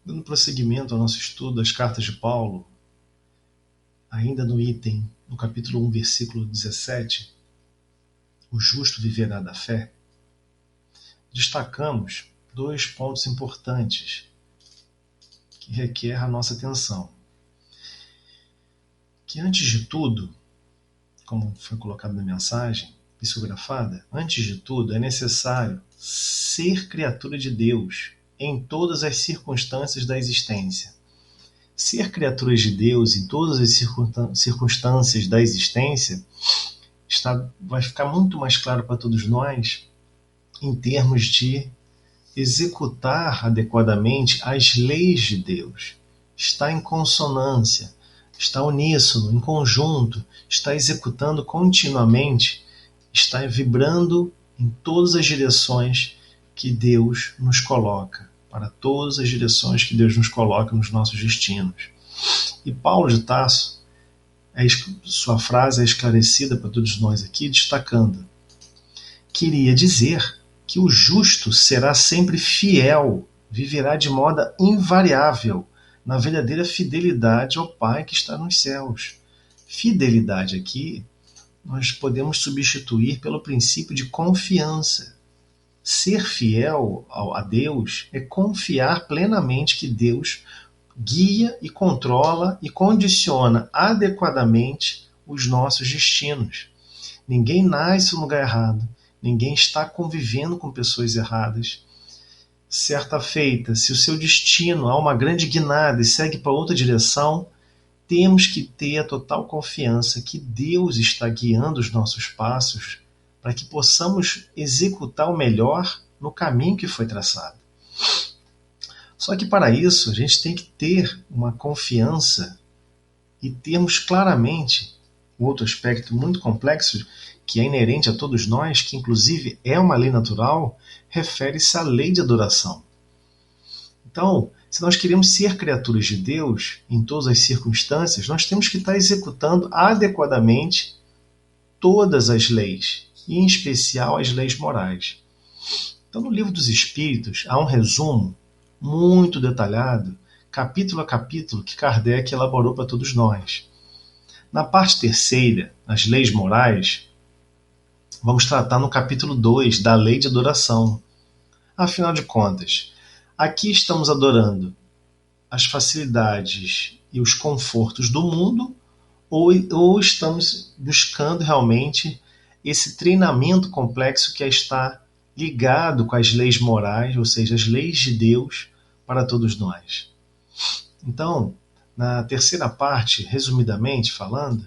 Dando prosseguimento ao nosso estudo das cartas de Paulo, ainda no capítulo 1, versículo 17, o justo viverá da fé, destacamos dois pontos importantes que requer a nossa atenção. Que antes de tudo, como foi colocado na mensagem psicografada, antes de tudo é necessário ser criatura de Deus em todas as circunstâncias da existência. Ser criaturas de Deus em todas as circunstâncias da existência vai ficar muito mais claro para todos nós em termos de executar adequadamente as leis de Deus. Está em consonância, está uníssono, em conjunto, está executando continuamente, está vibrando em todas as direções que Deus nos coloca, para todas as direções que Deus nos coloca nos nossos destinos. E Paulo de Tarso, sua frase é esclarecida para todos nós aqui, destacando: queria dizer que o justo será sempre fiel, viverá de modo invariável, na verdadeira fidelidade ao Pai que está nos céus. Fidelidade aqui nós podemos substituir pelo princípio de confiança. Ser fiel a Deus é confiar plenamente que Deus guia e controla e condiciona adequadamente os nossos destinos. Ninguém nasce no lugar errado, ninguém está convivendo com pessoas erradas. Certa feita, se o seu destino há uma grande guinada e segue para outra direção, temos que ter a total confiança que Deus está guiando os nossos passos para que possamos executar o melhor no caminho que foi traçado. Só que para isso a gente tem que ter uma confiança e termos claramente um outro aspecto muito complexo que é inerente a todos nós, que inclusive é uma lei natural, refere-se à lei de adoração. Então, se nós queremos ser criaturas de Deus em todas as circunstâncias, nós temos que estar executando adequadamente todas as leis, e em especial as leis morais. Então, no Livro dos Espíritos, há um resumo muito detalhado, capítulo a capítulo, que Kardec elaborou para todos nós. Na parte terceira, as leis morais, vamos tratar no capítulo 2 da lei de adoração. Afinal de contas, aqui estamos adorando as facilidades e os confortos do mundo ou estamos buscando realmente esse treinamento complexo que está ligado com as leis morais, ou seja, as leis de Deus para todos nós. Então, na terceira parte, resumidamente falando,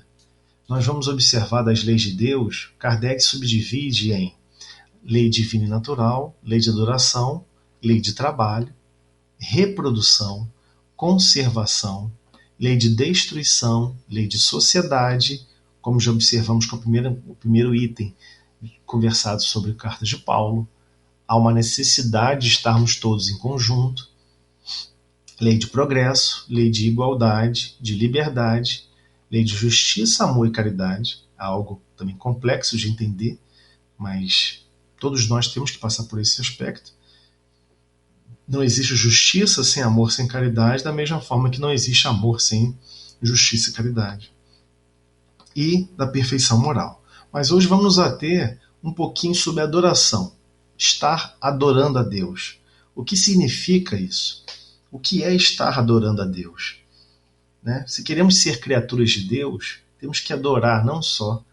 nós vamos observar das leis de Deus. Kardec subdivide em lei divina e natural, lei de adoração, lei de trabalho, reprodução, conservação, lei de destruição, lei de sociedade, como já observamos com o primeiro item conversado sobre cartas de Paulo. Há uma necessidade de estarmos todos em conjunto. Lei de progresso, lei de igualdade, de liberdade, lei de justiça, amor e caridade, algo também complexo de entender, mas todos nós temos que passar por esse aspecto. Não existe justiça sem amor, sem caridade, da mesma forma que não existe amor sem justiça e caridade. E da perfeição moral. Mas hoje vamos nos ater um pouquinho sobre a adoração. Estar adorando a Deus. O que significa isso? O que é estar adorando a Deus? Né? Se queremos ser criaturas de Deus, temos que adorar não só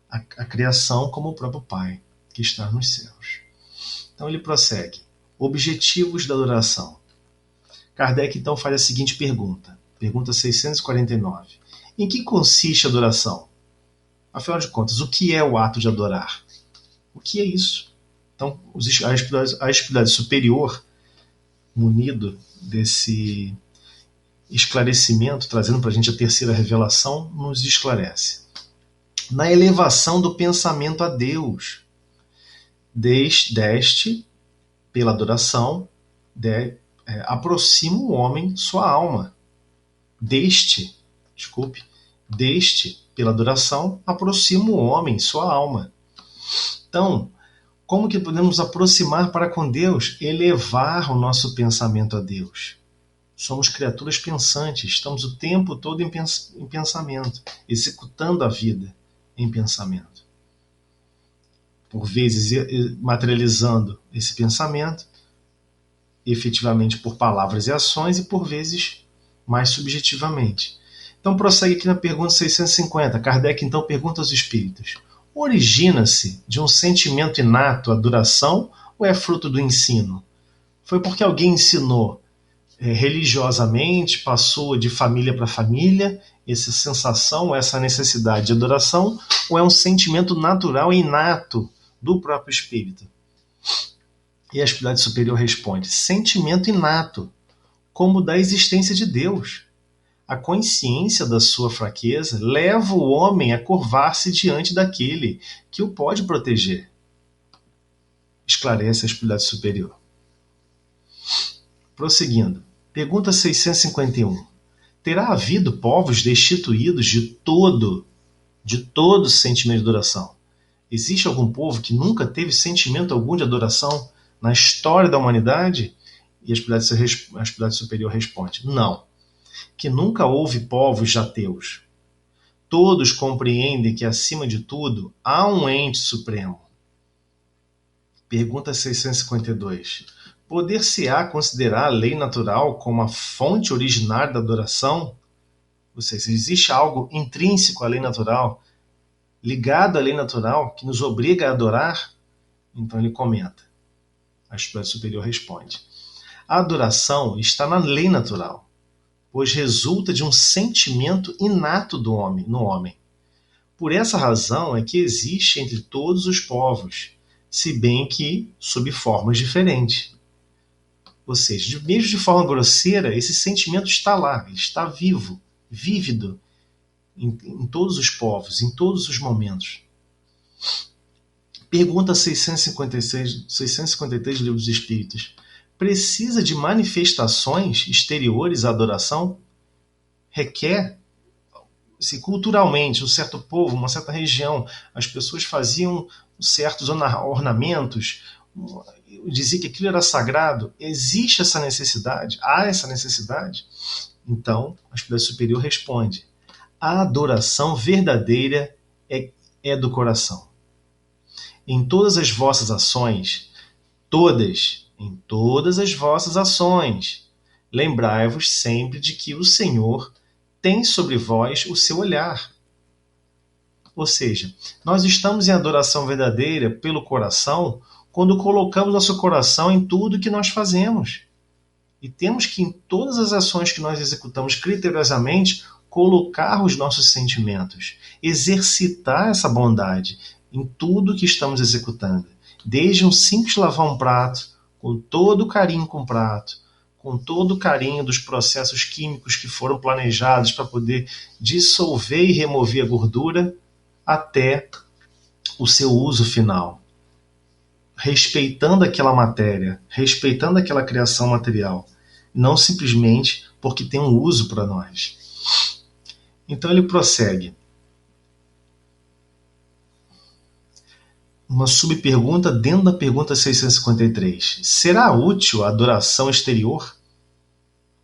a criação, como o próprio Pai, que está nos céus. Então ele prossegue. Objetivos da adoração. Kardec então faz a seguinte pergunta. Pergunta 649. Em que consiste a adoração? Afinal de contas, o que é o ato de adorar? O que é isso? Então, a espiritualidade superior, munido desse esclarecimento, trazendo para a gente a terceira revelação, nos esclarece. Na elevação do pensamento a Deus, deste, pela adoração, aproxima o homem sua alma. Deste, pela adoração, aproxima o homem sua alma. Então, como que podemos aproximar para com Deus? Elevar o nosso pensamento a Deus. Somos criaturas pensantes, estamos o tempo todo em pensamento, executando a vida em pensamento. Por vezes materializando esse pensamento, efetivamente por palavras e ações, e por vezes mais subjetivamente. Então prossegue aqui na pergunta 650. Kardec então pergunta aos espíritos: origina-se de um sentimento inato a adoração ou é fruto do ensino? Foi porque alguém ensinou religiosamente, passou de família para família, essa sensação, essa necessidade de adoração, ou é um sentimento natural e inato do próprio espírito? E a espiritualidade superior responde: sentimento inato, como da existência de Deus. A consciência da sua fraqueza leva o homem a curvar-se diante daquele que o pode proteger. Esclarece a espiritualidade superior. Prosseguindo. Pergunta 651. Terá havido povos destituídos de todo sentimento de adoração? Existe algum povo que nunca teve sentimento algum de adoração na história da humanidade? E a espiritualidade superior responde: não, que nunca houve povos ateus. Todos compreendem que, acima de tudo, há um ente supremo. Pergunta 652. Poder-se-á considerar a lei natural como a fonte originária da adoração? Ou seja, existe algo intrínseco à lei natural, ligado à lei natural, que nos obriga a adorar? Então ele comenta. A espiritualidade superior responde: a adoração está na lei natural, pois resulta de um sentimento inato do homem, no homem. Por essa razão é que existe entre todos os povos, se bem que sob formas diferentes. Ou seja, mesmo de forma grosseira, esse sentimento está lá, ele está vivo, vívido, em todos os povos, em todos os momentos. Pergunta 653 do Livro dos Espíritos. Precisa de manifestações exteriores à adoração? Requer, se culturalmente, um certo povo, uma certa região, as pessoas faziam certos ornamentos, dizia que aquilo era sagrado. Existe essa necessidade? Há essa necessidade? Então, a espiritualidade superior responde: a adoração verdadeira é do coração. Em todas as vossas ações, em todas as vossas ações, lembrai-vos sempre de que o Senhor tem sobre vós o seu olhar. Ou seja, nós estamos em adoração verdadeira pelo coração quando colocamos nosso coração em tudo que nós fazemos. E temos que, em todas as ações que nós executamos criteriosamente, colocar os nossos sentimentos, exercitar essa bondade em tudo que estamos executando. Desde um simples lavar um prato, com todo o carinho com o prato, com todo o carinho dos processos químicos que foram planejados para poder dissolver e remover a gordura, até o seu uso final. Respeitando aquela matéria, respeitando aquela criação material, não simplesmente porque tem um uso para nós. Então ele prossegue. Uma subpergunta dentro da pergunta 653. Será útil a adoração exterior?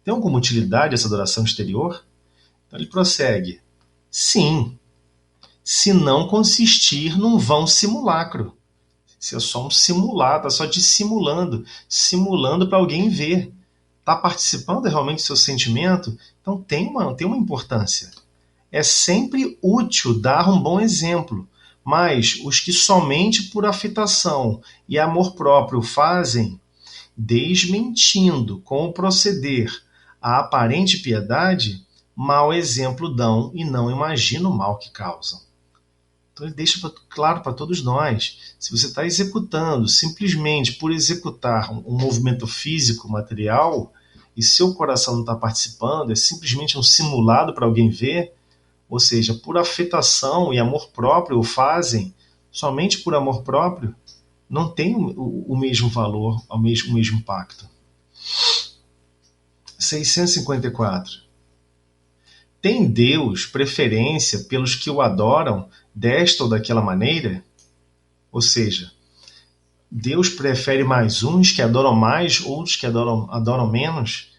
Tem alguma utilidade essa adoração exterior? Então ele prossegue. Sim, se não consistir num vão simulacro. Se é só um simulado, está só dissimulando, simulando para alguém ver. Está participando realmente do seu sentimento? Então tem uma importância. É sempre útil dar um bom exemplo, mas os que somente por afetação e amor próprio fazem, desmentindo com o proceder a aparente piedade, mau exemplo dão e não imaginam o mal que causam. Então ele deixa claro para todos nós, se você está executando simplesmente por executar um movimento físico, material, e seu coração não está participando, é simplesmente um simulado para alguém ver, ou seja, por afetação e amor próprio o fazem, somente por amor próprio, não tem o mesmo valor, o mesmo impacto. 654. Tem Deus preferência pelos que o adoram desta ou daquela maneira? Ou seja, Deus prefere mais uns que adoram mais, outros que adoram menos?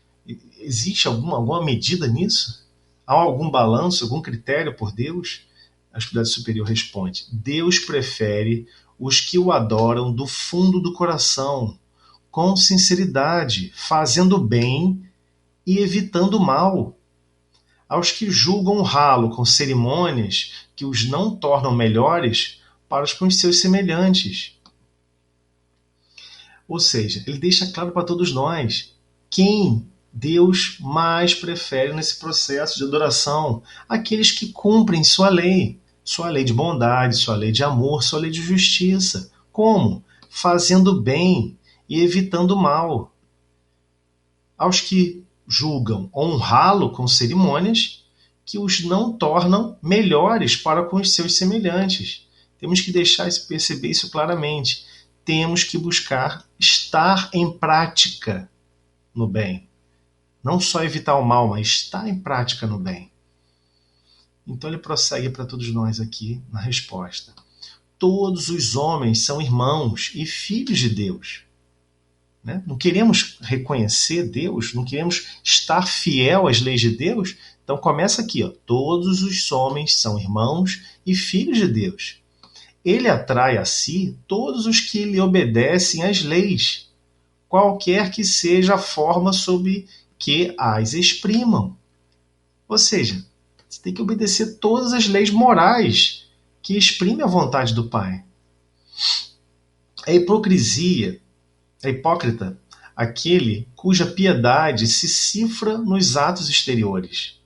Existe alguma medida nisso? Há algum balanço, algum critério por Deus? A espiritualidade superior responde: Deus prefere os que o adoram do fundo do coração, com sinceridade, fazendo bem e evitando o mal. Aos que julgam o ralo com cerimônias que os não tornam melhores para os com seus semelhantes. Ou seja, ele deixa claro para todos nós quem Deus mais prefere nesse processo de adoração: aqueles que cumprem sua lei de bondade, sua lei de amor, sua lei de justiça. Como? Fazendo bem e evitando o mal. Aos que julgam honrá-lo com cerimônias que os não tornam melhores para com os seus semelhantes. Temos que perceber isso claramente. Temos que buscar estar em prática no bem. Não só evitar o mal, mas estar em prática no bem. Então ele prossegue para todos nós aqui na resposta. Todos os homens são irmãos e filhos de Deus. Né? Não queremos reconhecer Deus, não queremos estar fiel às leis de Deus. Então começa aqui, ó. Todos os homens são irmãos e filhos de Deus. Ele atrai a si todos os que lhe obedecem às leis, qualquer que seja a forma sob que as exprimam. Ou seja, você tem que obedecer todas as leis morais que exprimem a vontade do Pai. A hipocrisia, a hipócrita, aquele cuja piedade se cifra nos atos exteriores.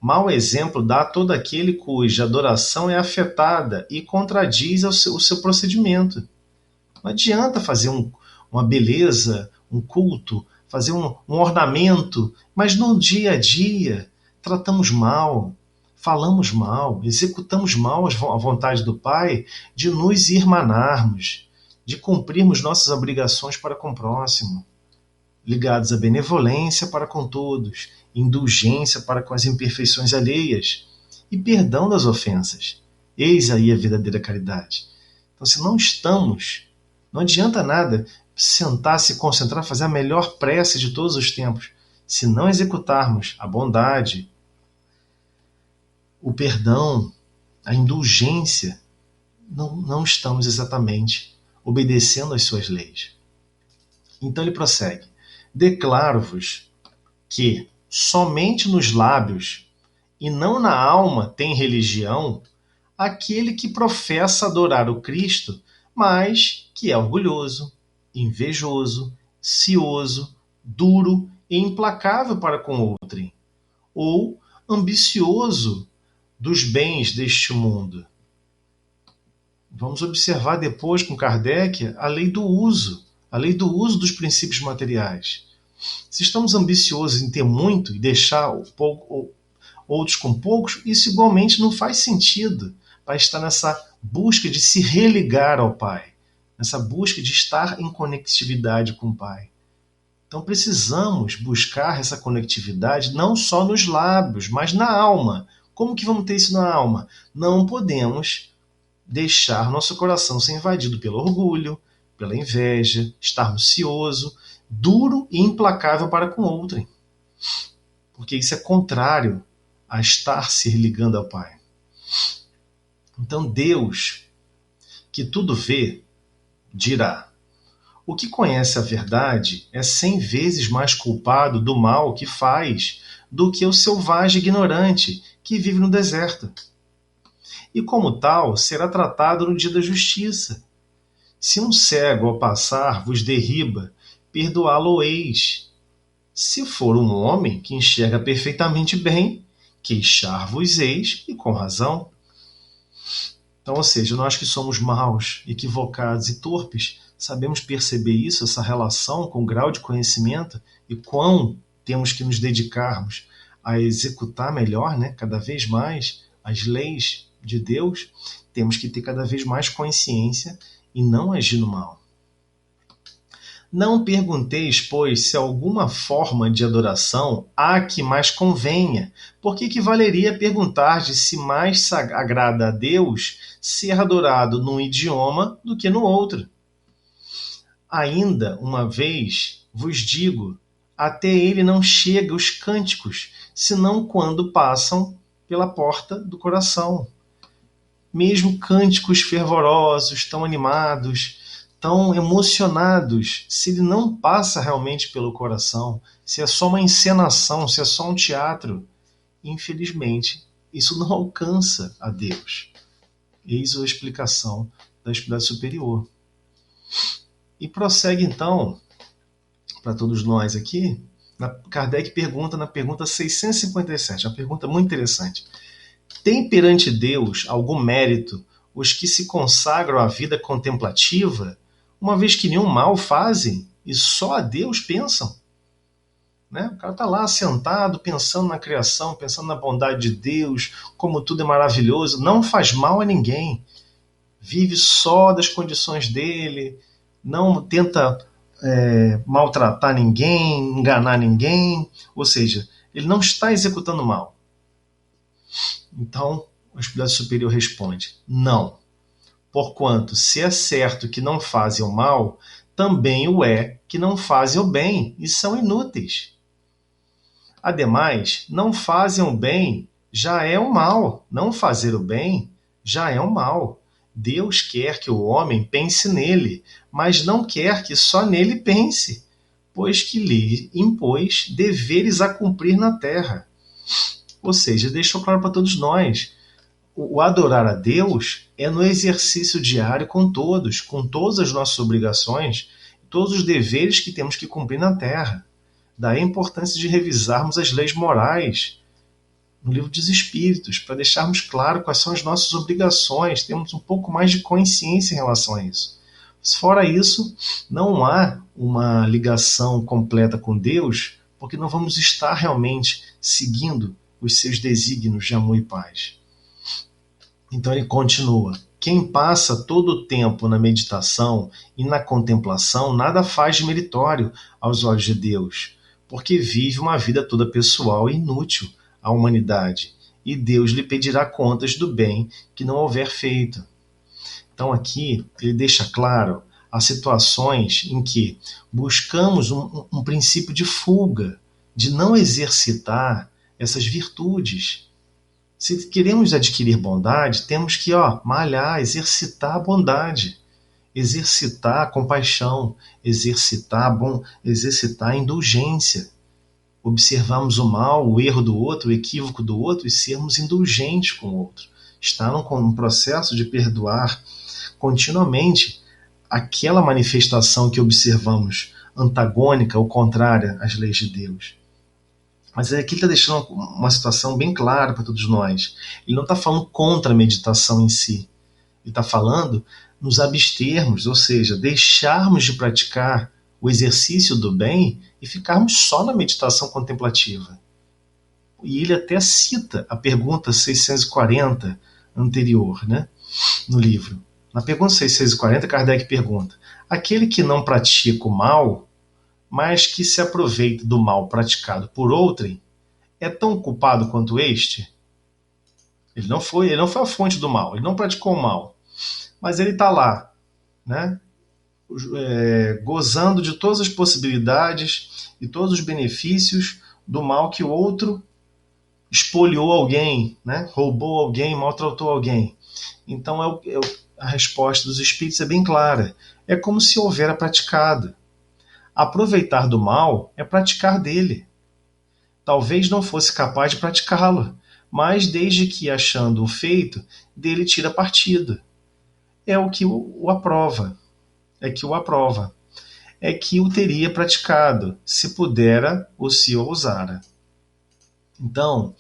Mau exemplo dá todo aquele cuja adoração é afetada e contradiz o seu procedimento. Não adianta fazer uma beleza, um culto, fazer um ornamento, mas no dia a dia tratamos mal, falamos mal, executamos mal a vontade do Pai de nos irmanarmos, de cumprirmos nossas obrigações para com o próximo, ligados à benevolência para com todos, indulgência para com as imperfeições alheias e perdão das ofensas. Eis aí a verdadeira caridade. Então, se não estamos, não adianta nada sentar, se concentrar, fazer a melhor prece de todos os tempos, se não executarmos a bondade, o perdão, a indulgência, não estamos exatamente obedecendo às suas leis. Então ele prossegue: declaro-vos que somente nos lábios e não na alma tem religião aquele que professa adorar o Cristo, mas que é orgulhoso, invejoso, cioso, duro e implacável para com outrem, ou ambicioso dos bens deste mundo. Vamos observar depois com Kardec a lei do uso dos princípios materiais. Se estamos ambiciosos em ter muito e deixar outros com poucos, isso igualmente não faz sentido para estar nessa busca de se religar ao Pai, nessa busca de estar em conectividade com o Pai. Então precisamos buscar essa conectividade não só nos lábios, mas na alma. Como que vamos ter isso na alma? Não podemos deixar nosso coração ser invadido pelo orgulho, pela inveja, estar ansioso, duro e implacável para com outrem. Porque isso é contrário a estar se ligando ao Pai. Então Deus, que tudo vê, dirá: o que conhece a verdade é 100 vezes mais culpado do mal que faz do que o selvagem ignorante que vive no deserto. E como tal, será tratado no dia da justiça. Se um cego ao passar vos derriba, perdoá-lo-eis. Se for um homem que enxerga perfeitamente bem, queixar-vos-eis, e com razão. Então, ou seja, nós que somos maus, equivocados e torpes, sabemos perceber isso, essa relação com o grau de conhecimento e quão temos que nos dedicarmos a executar melhor, né, cada vez mais, as leis de Deus. Temos que ter cada vez mais consciência e não agir no mal. Não pergunteis, pois, se alguma forma de adoração há que mais convenha, porque que valeria perguntar de se mais agrada a Deus ser adorado num idioma do que no outro. Ainda uma vez vos digo, até ele não chega os cânticos, senão quando passam pela porta do coração. Mesmo cânticos fervorosos, tão animados, tão emocionados, se ele não passa realmente pelo coração, se é só uma encenação, se é só um teatro, infelizmente, isso não alcança a Deus. Eis a explicação da espiritualidade superior. E prossegue então, para todos nós aqui, Kardec pergunta na pergunta 657, uma pergunta muito interessante. Tem perante Deus algum mérito os que se consagram à vida contemplativa, uma vez que nenhum mal fazem e só a Deus pensam? Né? O cara está lá sentado, pensando na criação, pensando na bondade de Deus, como tudo é maravilhoso, não faz mal a ninguém, vive só das condições dele, não tenta maltratar ninguém, enganar ninguém, ou seja, ele não está executando mal. Então, a espiritualidade superior responde: não, porquanto se é certo que não fazem o mal, também o é que não fazem o bem e são inúteis. Ademais, não fazem o bem já é o mal, não fazer o bem já é o mal. Deus quer que o homem pense nele, mas não quer que só nele pense, pois que lhe impôs deveres a cumprir na terra. Ou seja, deixou claro para todos nós, o adorar a Deus é no exercício diário com todas as nossas obrigações, todos os deveres que temos que cumprir na terra. Daí a importância de revisarmos as leis morais no livro dos Espíritos, para deixarmos claro quais são as nossas obrigações, temos um pouco mais de consciência em relação a isso. Fora isso, não há uma ligação completa com Deus, porque não vamos estar realmente seguindo os seus desígnios de amor e paz. Então ele continua: quem passa todo o tempo na meditação e na contemplação nada faz de meritório aos olhos de Deus, porque vive uma vida toda pessoal e inútil à humanidade, e Deus lhe pedirá contas do bem que não houver feito. Então aqui ele deixa claro as situações em que buscamos um princípio de fuga, de não exercitar essas virtudes. Se queremos adquirir bondade, temos que malhar, exercitar a bondade, exercitar a compaixão, exercitar a indulgência. Observarmos o mal, o erro do outro, o equívoco do outro e sermos indulgentes com o outro. Estar num processo de perdoar continuamente aquela manifestação que observamos antagônica ou contrária às leis de Deus. Mas aqui ele está deixando uma situação bem clara para todos nós. Ele não está falando contra a meditação em si. Ele está falando nos abstermos, ou seja, deixarmos de praticar o exercício do bem e ficarmos só na meditação contemplativa. E ele até cita a pergunta 640 anterior, né, no livro. Na pergunta 640, Kardec pergunta: aquele que não pratica o mal, mas que se aproveita do mal praticado por outrem, é tão culpado quanto este? Ele não foi a fonte do mal, ele não praticou o mal, mas ele está lá, né, gozando de todas as possibilidades e todos os benefícios do mal que o outro espoliou alguém, né, roubou alguém, maltratou alguém. Então a resposta dos espíritos é bem clara. É como se houvera praticado. Aproveitar do mal é praticar dele. Talvez não fosse capaz de praticá-lo, mas desde que, achando o feito, dele tira partido. É o que o aprova. É que o aprova. É que o teria praticado, se pudera ou se ousara. Então,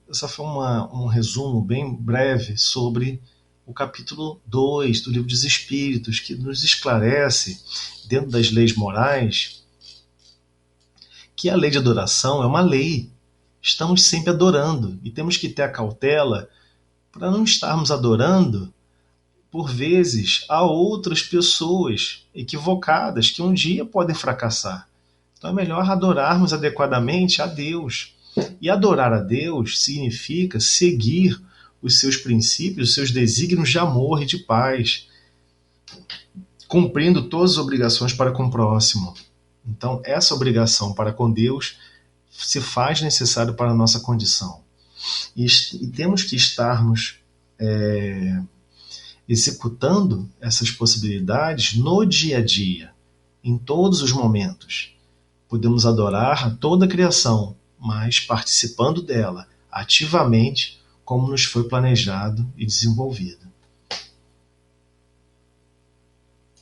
essa foi um resumo bem breve sobre o capítulo 2 do Livro dos Espíritos, que nos esclarece, dentro das leis morais, que a lei de adoração é uma lei. Estamos sempre adorando e temos que ter a cautela para não estarmos adorando, por vezes, a outras pessoas equivocadas que um dia podem fracassar. Então é melhor adorarmos adequadamente a Deus. E adorar a Deus significa seguir os seus princípios, os seus desígnios de amor e de paz, cumprindo todas as obrigações para com o próximo. Então, essa obrigação para com Deus se faz necessário para a nossa condição. E temos que estarmos executando essas possibilidades no dia a dia, em todos os momentos. Podemos adorar a toda a criação, mas participando dela ativamente, como nos foi planejado e desenvolvido.